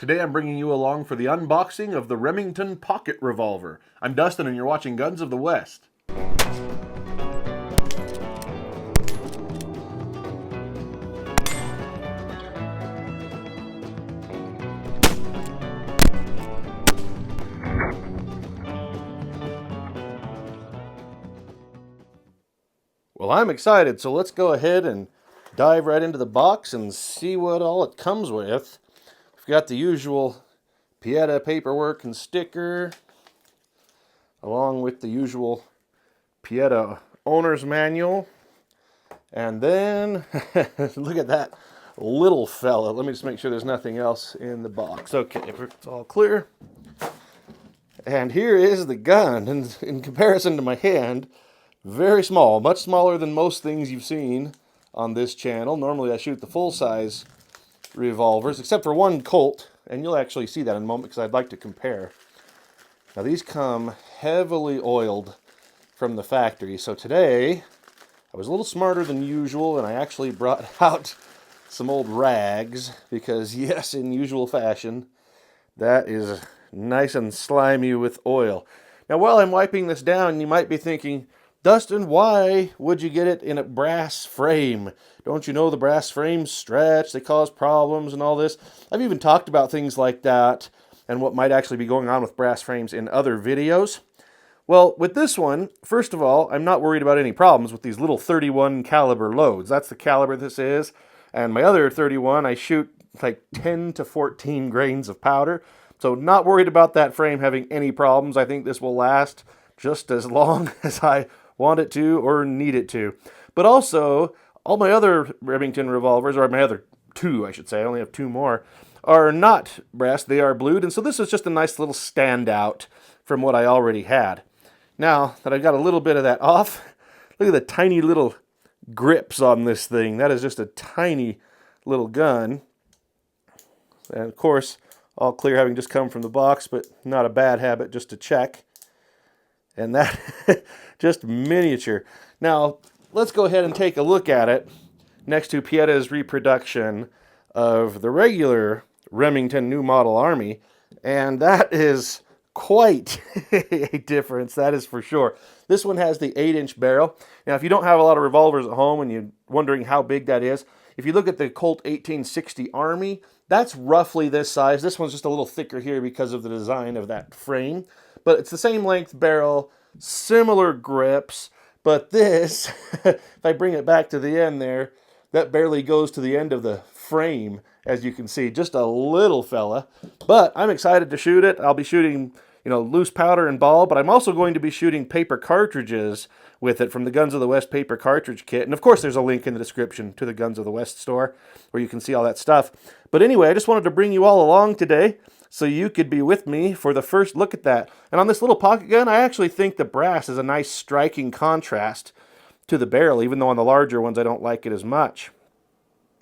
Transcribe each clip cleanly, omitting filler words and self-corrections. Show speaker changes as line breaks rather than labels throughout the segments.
Today I'm bringing you along for the unboxing of the Remington pocket revolver. I'm Dustin and you're watching Guns of the West. Well, I'm excited, so let's go ahead and dive right into the box and see what all it comes with. We've got the usual Pieta paperwork and sticker, along with the usual Pieta owner's manual. And then, look at that little fella. Let me just make sure there's nothing else in the box. Okay, it's all clear. And here is the gun. And in comparison to my hand, very small, much smaller than most things you've seen on this channel. Normally I shoot the full-size revolvers, except for one Colt, and you'll actually see that in a moment because I'd like to compare. Now these come heavily oiled from the factory, so today I was a little smarter than usual and I actually brought out some old rags because, yes, in usual fashion, that is nice and slimy with oil. Now while I'm wiping this down, you might be thinking, Dustin, why would you get it in a brass frame? Don't you know the brass frames stretch, they cause problems and all this? I've even talked about things like that and what might actually be going on with brass frames in other videos. Well, with this one, first of all, I'm not worried about any problems with these little 31 caliber loads. That's the caliber this is. And my other 31, I shoot like 10 to 14 grains of powder. So not worried about that frame having any problems. I think this will last just as long as I want it to or need it to. But also, all my other Remington revolvers, or my other two, I should say, I only have two more, are not brass, they are blued, and so this is just a nice little standout from what I already had. Now that I've got a little bit of that off, look at the tiny little grips on this thing. That is just a tiny little gun. And of course, all clear having just come from the box, but not a bad habit just to check. And that, just miniature. Now, let's go ahead and take a look at it next to Pieta's reproduction of the regular Remington New Model Army. And that is quite a difference, that is for sure. This one has the 8-inch barrel. Now, if you don't have a lot of revolvers at home and you're wondering how big that is, if you look at the Colt 1860 Army, that's roughly this size. This one's just a little thicker here because of the design of that frame. But it's the same length barrel, similar grips, but this, if I bring it back to the end there, that barely goes to the end of the frame, as you can see, just a little fella. But I'm excited to shoot it. I'll be shooting, loose powder and ball, but I'm also going to be shooting paper cartridges with it from the Guns of the West paper cartridge kit. And of course, there's a link in the description to the Guns of the West store where you can see all that stuff. But anyway, I just wanted to bring you all along today so you could be with me for the first look at that. And on this little pocket gun, I actually think the brass is a nice striking contrast to the barrel, even though on the larger ones I don't like it as much.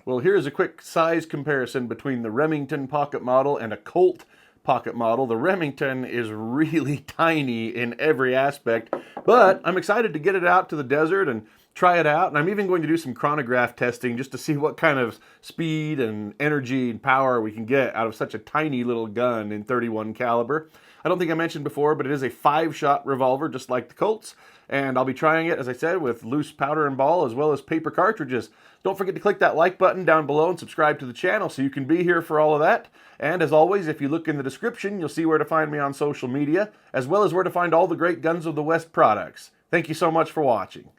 Well, here's a quick size comparison between the Remington pocket model and a Colt pocket model. The Remington is really tiny in every aspect, but I'm excited to get it out to the desert and try it out. And I'm even going to do some chronograph testing just to see what kind of speed and energy and power we can get out of such a tiny little gun in 31 caliber. I don't think I mentioned before, but it is a 5-shot revolver just like the Colts. And I'll be trying it, as I said, with loose powder and ball as well as paper cartridges. Don't forget to click that like button down below and subscribe to the channel so you can be here for all of that. And as always, if you look in the description, you'll see where to find me on social media, as well as where to find all the great Guns of the West products. Thank you so much for watching.